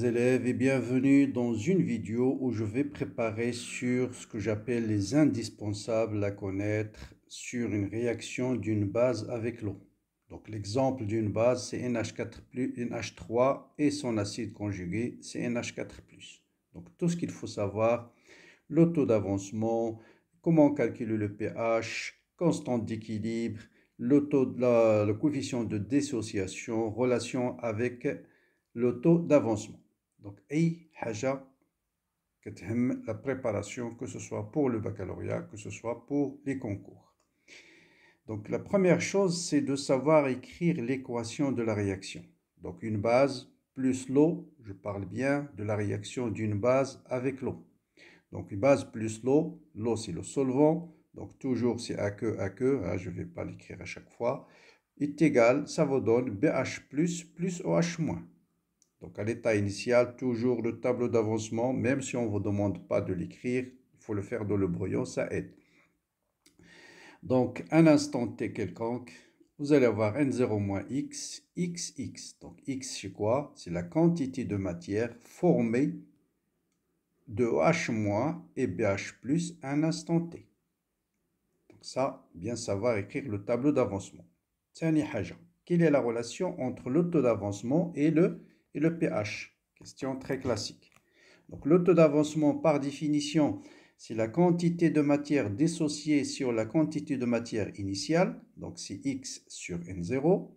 Élèves et bienvenue dans une vidéo où je vais préparer sur ce que j'appelle les indispensables à connaître sur une réaction d'une base avec l'eau. Donc l'exemple d'une base c'est NH4+, NH3 et son acide conjugué c'est NH4+. Donc tout ce qu'il faut savoir, le taux d'avancement, comment calculer le pH, constante d'équilibre, le coefficient de dissociation, relation avec le taux d'avancement. Donc, أي حاجة كتهم la préparation, que ce soit pour le baccalauréat, que ce soit pour les concours. Donc, la première chose, c'est de savoir écrire l'équation de la réaction. Donc, une base plus l'eau, je parle bien de la réaction d'une base avec l'eau. Donc, une base plus l'eau c'est le solvant, donc toujours c'est aqueux, hein, je ne vais pas l'écrire à chaque fois, est égal, ça vous donne BH plus OH-. Donc, à l'état initial, toujours le tableau d'avancement, même si on ne vous demande pas de l'écrire, il faut le faire dans le brouillon, ça aide. Donc, un instant t quelconque, vous allez avoir N0 moins X, XX. Donc, X, c'est quoi? C'est la quantité de matière formée de OH- et BH+, un instant t. Donc, ça, bien savoir écrire le tableau d'avancement. Tani haja. Quelle est la relation entre le taux d'avancement et le pH? Question très classique. Donc, le taux d'avancement, par définition, c'est la quantité de matière dissociée sur la quantité de matière initiale. Donc, c'est X sur N0.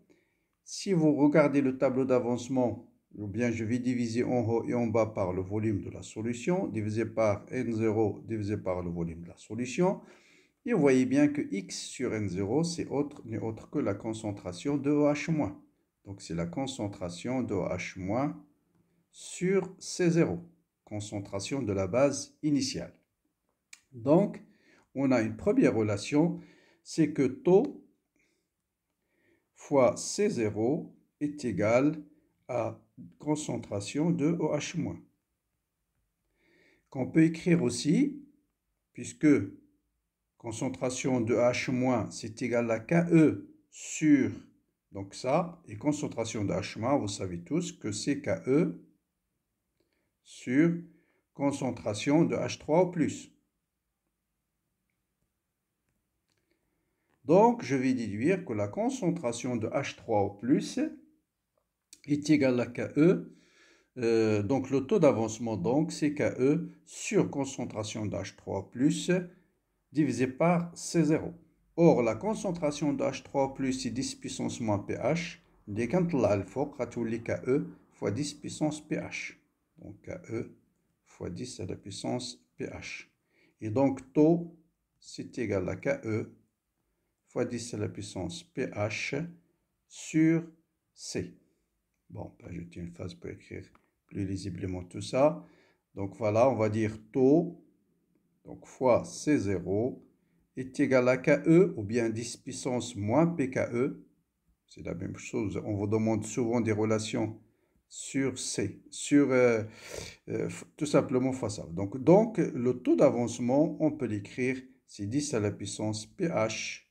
Si vous regardez le tableau d'avancement, ou bien je vais diviser en haut et en bas par le volume de la solution, divisé par N0, divisé par le volume de la solution. Et vous voyez bien que X sur N0, c'est n'est autre que la concentration de OH-. Donc, c'est la concentration de OH- sur C0, concentration de la base initiale. Donc, on a une première relation, c'est que taux fois C0 est égal à concentration de OH-, qu'on peut écrire aussi, puisque concentration de H-, c'est égal à KE sur, donc ça, et concentration de H-, vous savez tous que c'est KE sur concentration de H3 au plus. Donc, je vais déduire que la concentration de H3 au plus est égale à KE. Donc, le taux d'avancement, donc, c'est KE sur concentration de H3 au plus divisé par C0. Or, la concentration de H3 plus, c'est 10 puissance moins pH. Dès qu'on l'a le fort, KE fois 10 puissance pH. Donc, KE fois 10 à la puissance pH. Et donc, taux, c'est égal à KE fois 10 à la puissance pH sur C. Bon, ben, je tiens une phase pour écrire plus lisiblement tout ça. Donc, voilà, on va dire taux, donc fois C0, est égal à KE, ou bien 10 puissance moins PKE. C'est la même chose. On vous demande souvent des relations sur C, sur tout simplement fois ça. Donc, le taux d'avancement, on peut l'écrire, c'est 10 à la puissance pH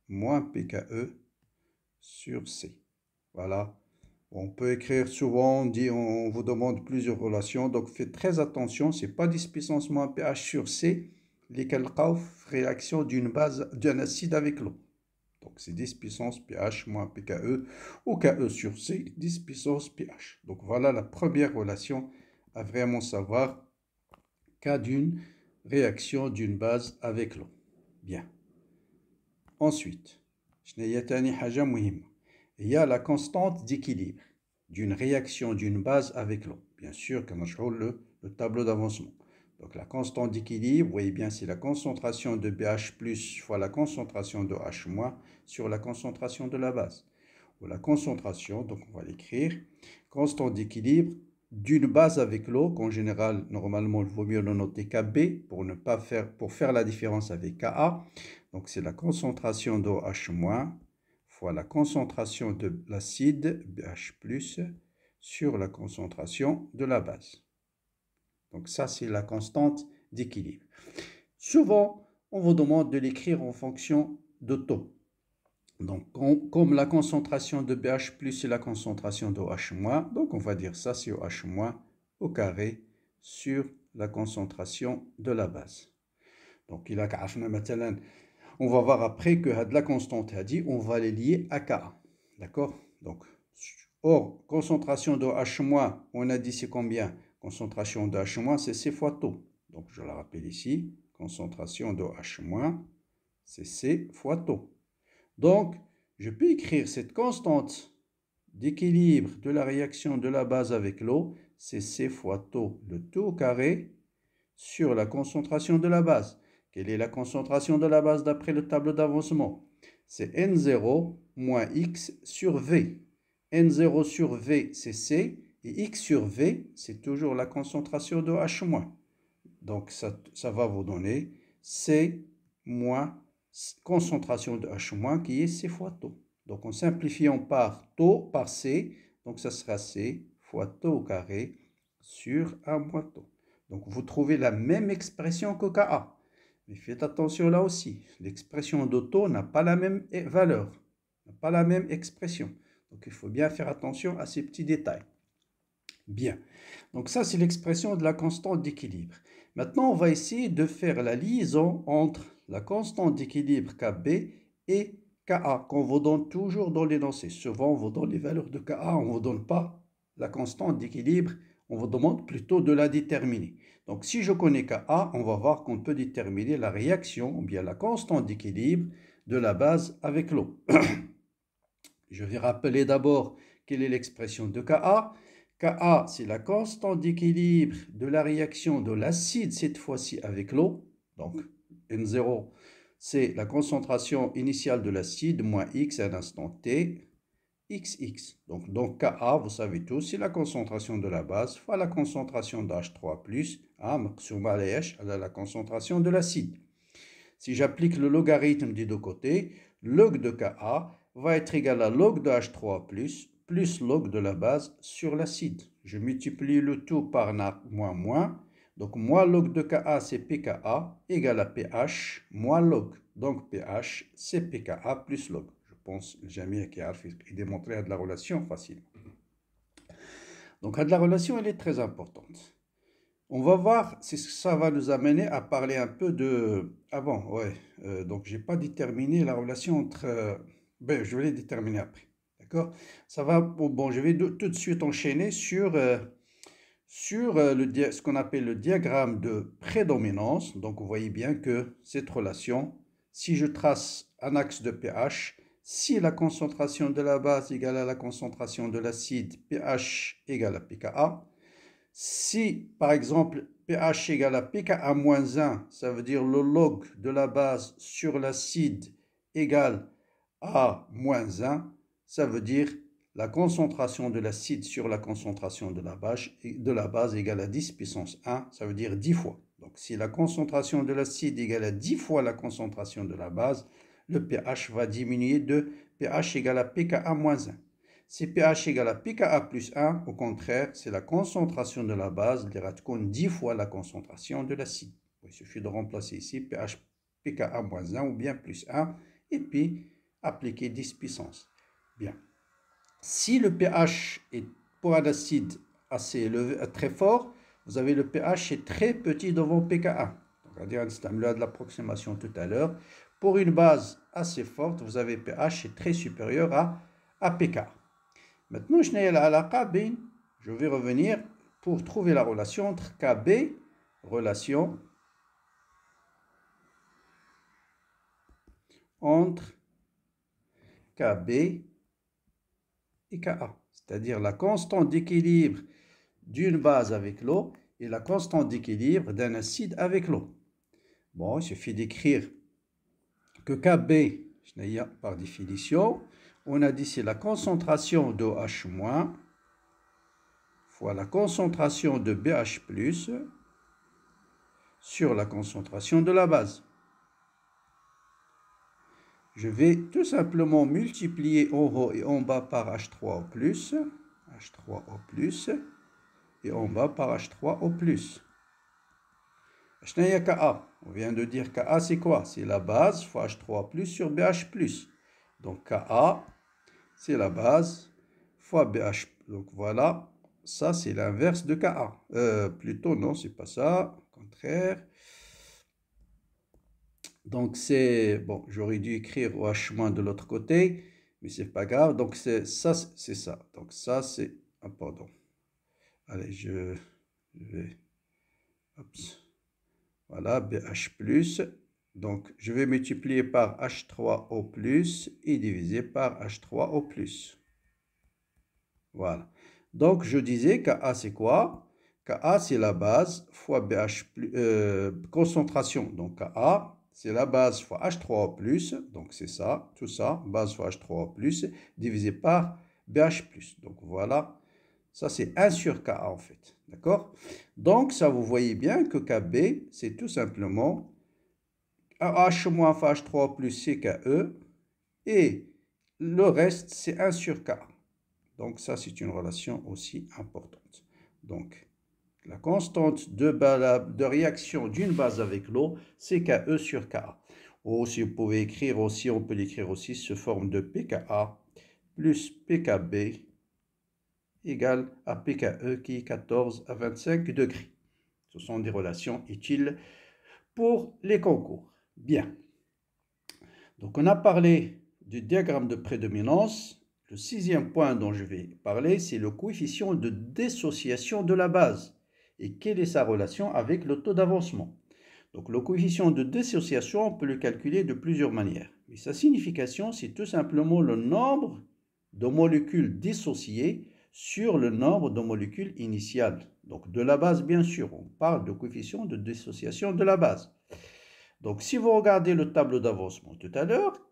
moins PKE sur C. Voilà. On peut écrire souvent, on vous demande plusieurs relations, donc faites très attention, ce n'est pas 10 puissance moins pH sur C, les réaction d'une base, d'un acide avec l'eau. Donc c'est 10 puissance pH moins PKE, ou KE sur C, 10 puissance pH. Donc voilà la première relation à vraiment savoir, cas d'une réaction d'une base avec l'eau. Bien. Ensuite, il y a la constante d'équilibre d'une réaction d'une base avec l'eau. Bien sûr, comme je le tableau d'avancement. Donc la constante d'équilibre, vous voyez bien, c'est la concentration de BH+ fois la concentration de H- sur la concentration de la base. Ou la concentration, donc on va l'écrire, constante d'équilibre d'une base avec l'eau, qu'en général, normalement, il vaut mieux le noter KB pour faire la différence avec Ka. Donc c'est la concentration d'OH- fois la concentration de l'acide BH+ sur la concentration de la base. Donc ça, c'est la constante d'équilibre. Souvent, on vous demande de l'écrire en fonction de taux. Donc, comme la concentration de BH plus c'est la concentration de OH-, donc on va dire ça c'est OH- au carré sur la concentration de la base. Donc, on va voir après que la constante on va les lier à Ka. D'accord? Donc, or, concentration de OH-, on a dit c'est combien? Concentration de H- c'est C fois taux. Donc, je la rappelle ici, concentration de OH-, c'est C fois taux. Donc, je peux écrire cette constante d'équilibre de la réaction de la base avec l'eau, c'est C fois taux, le taux au carré, sur la concentration de la base. Quelle est la concentration de la base d'après le tableau d'avancement? C'est N0 moins X sur V. N0 sur V, c'est C, et X sur V, c'est toujours la concentration de H-. Donc, ça va vous donner C moins concentration de H- qui est C fois taux. Donc, en simplifiant par taux, par C, donc ça sera C fois taux au carré sur 1 moins taux. Donc, vous trouvez la même expression que Ka. Mais faites attention là aussi. L'expression de taux n'a pas la même valeur, n'a pas la même expression. Donc, il faut bien faire attention à ces petits détails. Bien. Donc, ça, c'est l'expression de la constante d'équilibre. Maintenant, on va essayer de faire la liaison entre la constante d'équilibre Kb et Ka, qu'on vous donne toujours dans l'énoncé. Souvent, on vous donne les valeurs de Ka, on ne vous donne pas la constante d'équilibre, on vous demande plutôt de la déterminer. Donc, si je connais Ka, on va voir qu'on peut déterminer la réaction, ou bien la constante d'équilibre de la base avec l'eau. Je vais rappeler d'abord quelle est l'expression de Ka. Ka, c'est la constante d'équilibre de la réaction de l'acide, cette fois-ci avec l'eau. Donc, N0, c'est la concentration initiale de l'acide, moins X à un instant T, XX. Donc Ka, vous savez tous, c'est la concentration de la base fois la concentration d'H3+, à la concentration de l'acide. Si j'applique le logarithme des deux côtés, log de Ka va être égal à log de H3+, plus log de la base sur l'acide. Je multiplie le tout par moins. Donc, moins log de Ka, c'est pKa, égal à pH, moins log. Donc, pH, c'est pKa plus log. Je pense que jamais qui a démontré de la relation facile. Donc, la relation, elle est très importante. On va voir si ça va nous amener à parler un peu de... Ah bon, ouais. Donc, je n'ai pas déterminé la relation entre... Ben, je vais les déterminer après. D'accord? Ça va... Bon, je vais tout de suite enchaîner sur ce qu'on appelle le diagramme de prédominance. Donc, vous voyez bien que cette relation, si je trace un axe de pH, si la concentration de la base égale à la concentration de l'acide, pH égale à pKa. Si, par exemple, pH égale à pKa-1, ça veut dire le log de la base sur l'acide égale à -1, ça veut dire la concentration de l'acide sur la concentration de la base égale à 10 puissance 1, ça veut dire 10 fois. Donc, si la concentration de l'acide égale à 10 fois la concentration de la base, le pH va diminuer de pH égale à pKa-1. Si pH égale à pKa plus 1, au contraire, c'est la concentration de la base, qui compte 10 fois la concentration de l'acide. Il suffit de remplacer ici pH pKa moins 1 ou bien plus 1, et puis appliquer 10 puissance. Bien. Si le pH est pour un acide assez élevé, très fort, vous avez le pH est très petit devant pKa. Regardez de l'approximation tout à l'heure. Pour une base assez forte, vous avez pH est très supérieur à pK. Maintenant, je vais revenir pour trouver la relation entre Kb, relation entre Kb et Ka, c'est-à-dire la constante d'équilibre d'une base avec l'eau et la constante d'équilibre d'un acide avec l'eau. Bon, il suffit d'écrire que Kb, par définition, on a dit c'est la concentration d'OH- fois la concentration de BH+, sur la concentration de la base. Je vais tout simplement multiplier en haut et en bas par H3O+, et en bas par H3O+. Ka. On vient de dire Ka, c'est quoi? C'est la base fois H3O+, sur BH+. Donc Ka, c'est la base, fois BH. Donc voilà, ça c'est l'inverse de Ka. Plutôt, non, c'est pas ça, au contraire. Donc c'est, bon, j'aurais dû écrire OH- de l'autre côté, mais c'est pas grave. Donc c'est ça, c'est ça. Donc ça c'est, ah, pardon. Allez, je vais, hop, voilà, BH+. Donc je vais multiplier par H3O+, et diviser par H3O+. Voilà. Donc je disais Ka c'est quoi? Ka c'est la base fois BH+, concentration. Donc Ka c'est la base fois H3O+, donc c'est ça, tout ça, base fois H3O+, divisé par BH+. Donc voilà, ça c'est 1 sur Ka en fait, d'accord? Donc ça vous voyez bien que Kb c'est tout simplement H moins fois H3O+, c'est Ke, et le reste c'est 1 sur Ka. Donc ça, c'est une relation aussi importante. Donc, la constante de réaction d'une base avec l'eau, c'est Ke sur Ka. Ou si vous pouvez écrire aussi, on peut l'écrire aussi sous forme de pKa plus pKb égale à pKe qui est 14 à 25 degrés. Ce sont des relations utiles pour les concours. Bien. Donc, on a parlé du diagramme de prédominance. Le 6e point dont je vais parler, c'est le coefficient de dissociation de la base. Et quelle est sa relation avec le taux d'avancement? Donc le coefficient de dissociation, on peut le calculer de plusieurs manières. Mais sa signification, c'est tout simplement le nombre de molécules dissociées sur le nombre de molécules initiales. Donc de la base, bien sûr, on parle de coefficient de dissociation de la base. Donc si vous regardez le tableau d'avancement tout à l'heure,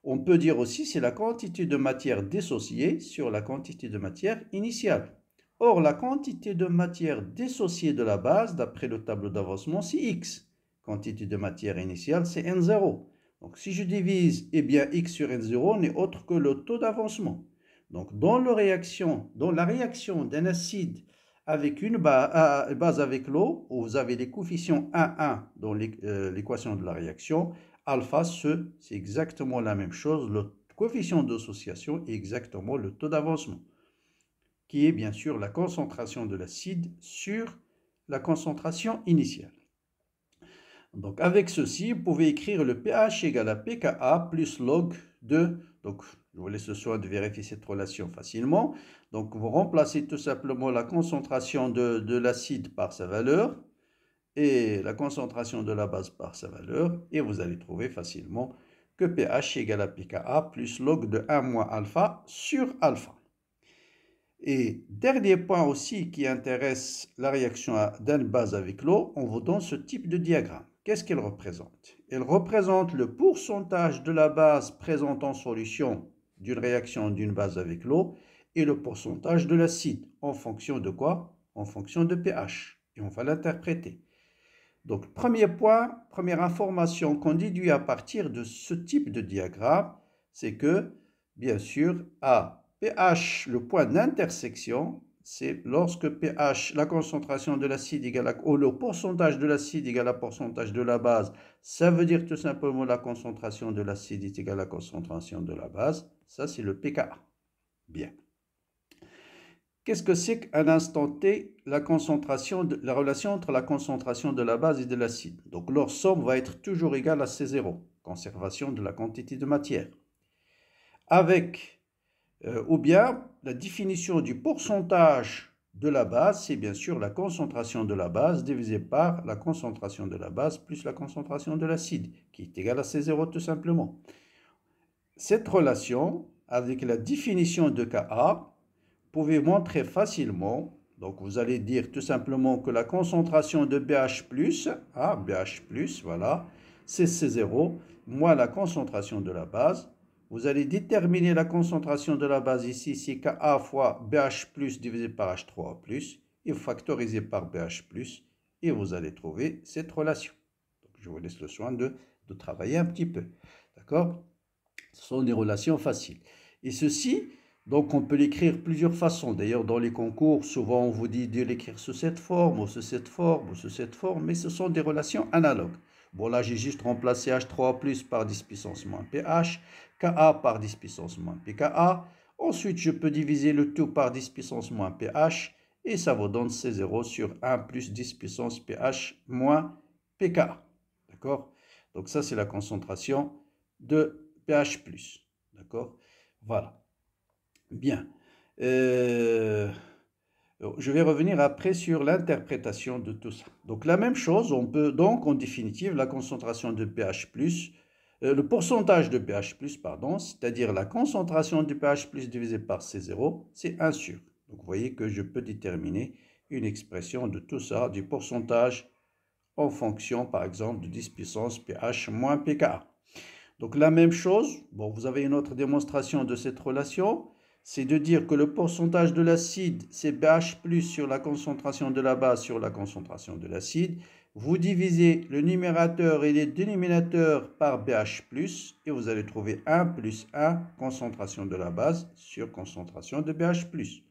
on peut dire aussi c'est la quantité de matière dissociée sur la quantité de matière initiale. Or, la quantité de matière dissociée de la base, d'après le tableau d'avancement, c'est X. Quantité de matière initiale, c'est N0. Donc, si je divise, eh bien, X sur N0 n'est autre que le taux d'avancement. Donc, dans la réaction d'un acide avec une base avec l'eau, où vous avez les coefficients 1,1 dans l'équation de la réaction, alpha, c'est exactement la même chose. Le coefficient d'association est exactement le taux d'avancement, qui est bien sûr la concentration de l'acide sur la concentration initiale. Donc avec ceci, vous pouvez écrire le pH égale à pKa plus log de... Donc je vous laisse le soin de vérifier cette relation facilement. Donc vous remplacez tout simplement la concentration de l'acide par sa valeur et la concentration de la base par sa valeur, et vous allez trouver facilement que pH égale à pKa plus log de 1 moins alpha sur alpha. Et dernier point aussi qui intéresse la réaction d'une base avec l'eau, on vous donne ce type de diagramme. Qu'est-ce qu'elle représente? Elle représente le pourcentage de la base présente en solution d'une réaction d'une base avec l'eau et le pourcentage de l'acide. En fonction de quoi? En fonction de pH. Et on va l'interpréter. Donc, premier point, première information qu'on déduit à partir de ce type de diagramme, c'est que, bien sûr, à pH, le point d'intersection, c'est lorsque pH, la concentration de l'acide égale à, ou le pourcentage de l'acide égale à pourcentage de la base, ça veut dire tout simplement la concentration de l'acide est égale à la concentration de la base. Ça, c'est le pKa. Bien. Qu'est-ce que c'est qu'à un instant T, la relation entre la concentration de la base et de l'acide? Donc leur somme va être toujours égale à C0, conservation de la quantité de matière. Avec, ou bien, la définition du pourcentage de la base, c'est bien sûr la concentration de la base divisée par la concentration de la base plus la concentration de l'acide, qui est égale à C0 tout simplement. Cette relation, avec la définition de Ka, pouvez montrer facilement, donc vous allez dire tout simplement que la concentration de BH+, BH+, voilà, c'est C0, moins la concentration de la base. Vous allez déterminer la concentration de la base ici, c'est Ka fois BH+, divisé par H3O+, et vous factorisez par BH+, et vous allez trouver cette relation. Donc, je vous laisse le soin de travailler un petit peu, d'accord? Ce sont des relations faciles. Et ceci, donc on peut l'écrire plusieurs façons. D'ailleurs, dans les concours, souvent on vous dit de l'écrire sous cette forme, ou sous cette forme, ou sous cette forme, mais ce sont des relations analogues. Bon, là, j'ai juste remplacé H3 plus par 10 puissance moins pH, Ka par 10 puissance moins pKa. Ensuite, je peux diviser le tout par 10 puissance moins pH et ça vous donne C0 sur 1 plus 10 puissance pH moins pKa. D'accord? Donc ça, c'est la concentration de pH+. D'accord? Voilà. Bien. Je vais revenir après sur l'interprétation de tout ça. Donc la même chose, on peut donc en définitive la concentration de pH+, le pourcentage de pH+, pardon, c'est-à-dire la concentration du pH+ divisé par C0, c'est 1 sur. Donc vous voyez que je peux déterminer une expression de tout ça, du pourcentage en fonction par exemple de 10 puissance pH moins pKa. Donc la même chose, bon, vous avez une autre démonstration de cette relation, c'est de dire que le pourcentage de l'acide, c'est pH plus sur la concentration de la base sur la concentration de l'acide. Vous divisez le numérateur et les dénominateurs par pH plus et vous allez trouver 1 plus 1, concentration de la base sur concentration de pH plus.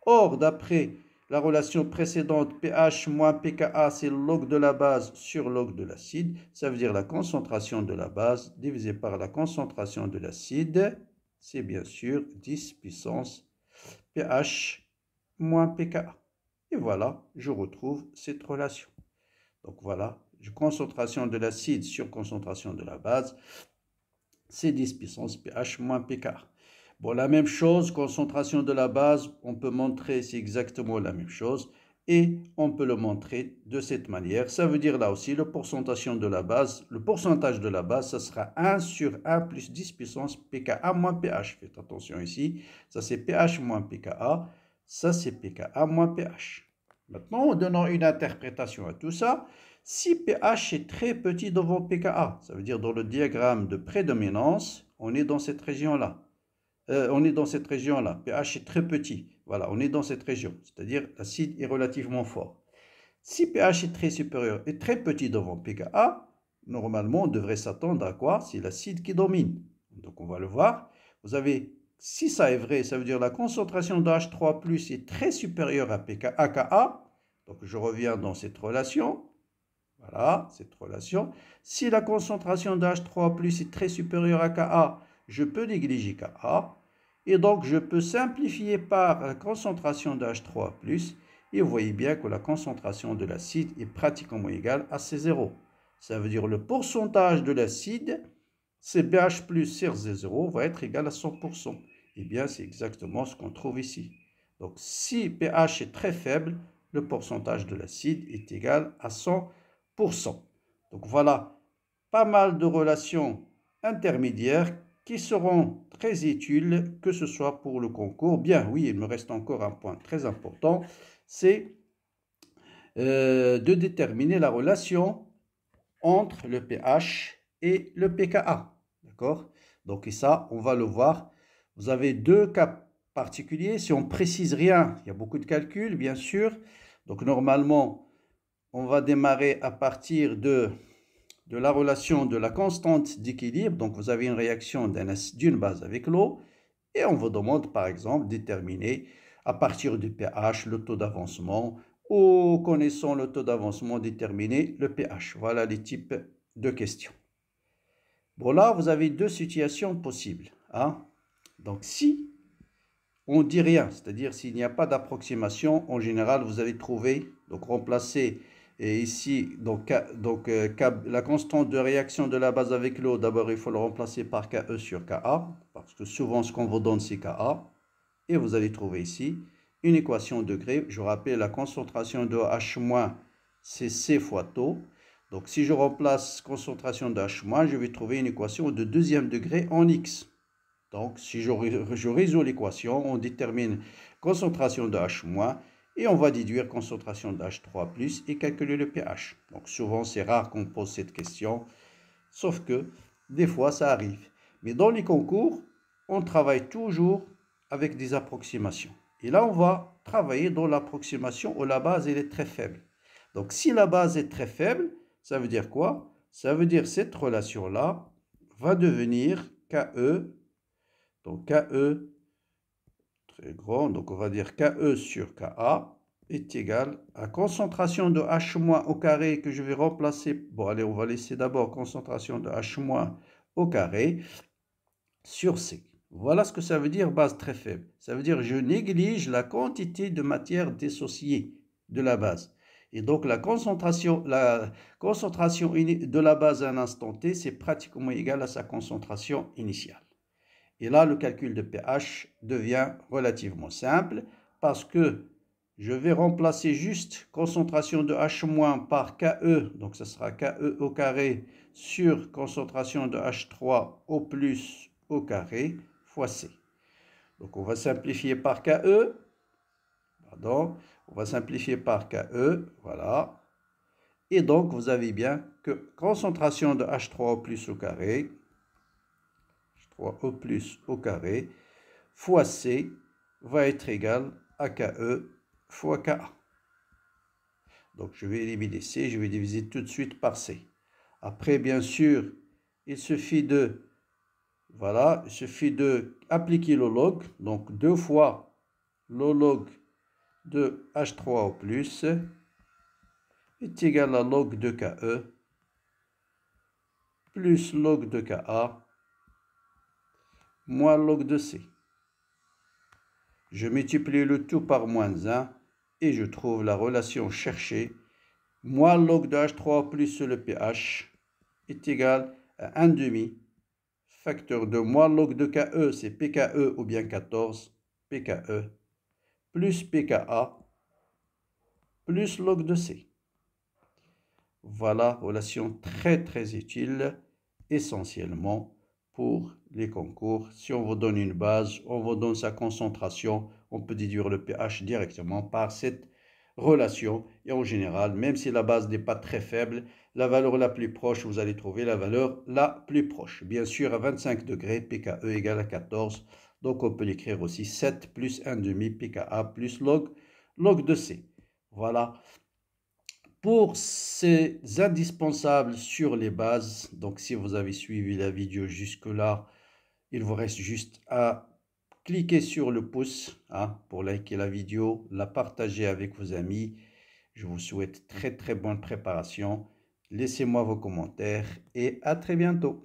Or, d'après la relation précédente, pH moins pKa, c'est log de la base sur log de l'acide. Ça veut dire la concentration de la base divisée par la concentration de l'acide. C'est bien sûr 10 puissance pH moins pKa. Et voilà, je retrouve cette relation. Donc voilà, concentration de l'acide sur concentration de la base, c'est 10 puissance pH moins pKa. Bon, la même chose, concentration de la base, on peut montrer, c'est exactement la même chose. Et on peut le montrer de cette manière. Ça veut dire là aussi, le pourcentage de la base, ça sera 1 sur 1 plus 10 puissance pKa moins pH. Faites attention ici, ça c'est pH moins pKa, ça c'est pKa moins pH. Maintenant, en donnant une interprétation à tout ça, si pH est très petit devant pKa, ça veut dire dans le diagramme de prédominance, on est dans cette région-là. pH est très petit. Voilà, on est dans cette région, c'est-à-dire l'acide est relativement fort. Si pH est très supérieur et très petit devant pKa, normalement, on devrait s'attendre à quoi? C'est l'acide qui domine. Donc, on va le voir. Vous avez, si ça est vrai, ça veut dire la concentration de H3+ est très supérieure à Ka. Donc, je reviens dans cette relation. Voilà, cette relation. Si la concentration de H3+ est très supérieure à Ka, je peux négliger Ka. Et donc, je peux simplifier par la concentration de H3+. Et vous voyez bien que la concentration de l'acide est pratiquement égale à C0. Ça veut dire le pourcentage de l'acide, c'est pH plus sur C0, va être égal à 100%. Eh bien, c'est exactement ce qu'on trouve ici. Donc, si pH est très faible, le pourcentage de l'acide est égal à 100%. Donc, voilà pas mal de relations intermédiaires qui seront très utiles, que ce soit pour le concours. Bien, oui, il me reste encore un point très important, c'est de déterminer la relation entre le pH et le pKa. D'accord? Donc, et ça, on va le voir. Vous avez deux cas particuliers. Si on ne précise rien, il y a beaucoup de calculs, bien sûr. Donc, normalement, on va démarrer à partir de la relation de la constante d'équilibre. Donc, vous avez une réaction d'une base avec l'eau. Et on vous demande, par exemple, de déterminer à partir du pH le taux d'avancement ou, connaissant le taux d'avancement, déterminer le pH. Voilà les types de questions. Bon, là, vous avez deux situations possibles. Hein? Donc, si on ne dit rien, c'est-à-dire s'il n'y a pas d'approximation, en général, vous allez trouver, donc remplacer et ici, la constante de réaction de la base avec l'eau, d'abord, il faut le remplacer par Ke sur Ka, parce que souvent, ce qu'on vous donne, c'est Ka. Et vous allez trouver ici une équation de degré. Je rappelle, la concentration de H-, c'est C fois taux. Donc, si je remplace concentration de H-, je vais trouver une équation de deuxième degré en X. Donc, si je résous l'équation, on détermine concentration de H-, et on va déduire concentration de H3+, et calculer le pH. Donc, souvent, c'est rare qu'on pose cette question, sauf que des fois, ça arrive. Mais dans les concours, on travaille toujours avec des approximations. Et là, on va travailler dans l'approximation où la base elle est très faible. Donc, si la base est très faible, ça veut dire quoi? Ça veut dire que cette relation-là va devenir Ke. Donc, Ke, très grand, donc on va dire Ke sur Ka. est égal à concentration de H- au carré que je vais remplacer. Bon, allez, on va laisser d'abord concentration de H- au carré sur C. Voilà ce que ça veut dire base très faible. Ça veut dire que je néglige la quantité de matière dissociée de la base. Et donc la concentration de la base à un instant T, c'est pratiquement égal à sa concentration initiale. Et là, le calcul de pH devient relativement simple parce que je vais remplacer juste concentration de H- par KE, donc ce sera KE au carré sur concentration de H3O plus au carré fois C. Donc on va simplifier par KE, pardon, on va simplifier par KE, voilà. Et donc vous avez bien que concentration de H3O plus au carré, H3O plus au carré, fois C va être égal à KE fois Ka. Donc je vais éliminer C, je vais diviser tout de suite par C. Après, bien sûr, il suffit de appliquer le log, donc 2 fois le log de H3O plus est égal à log de KE plus log de Ka moins log de C. Je multiplie le tout par moins 1 et je trouve la relation cherchée. Moins log de H3 plus le pH est égal à 1 demi. Facteur de moins log de KE, c'est PKE ou bien 14, PKE, plus PKA, plus log de C. Voilà, relation très très utile, essentiellement pour les concours. Si on vous donne une base, on vous donne sa concentration, on peut déduire le pH directement par cette relation. Et en général, même si la base n'est pas très faible, la valeur la plus proche, vous allez trouver la valeur la plus proche. Bien sûr, à 25 degrés, pKe égale à 14. Donc, on peut l'écrire aussi 7 plus 1 demi pKa plus log de C. Voilà. Pour ces indispensables sur les bases, donc si vous avez suivi la vidéo jusque-là, il vous reste juste à cliquer sur le pouce pour liker la vidéo, la partager avec vos amis. Je vous souhaite très très bonne préparation. Laissez-moi vos commentaires et à très bientôt.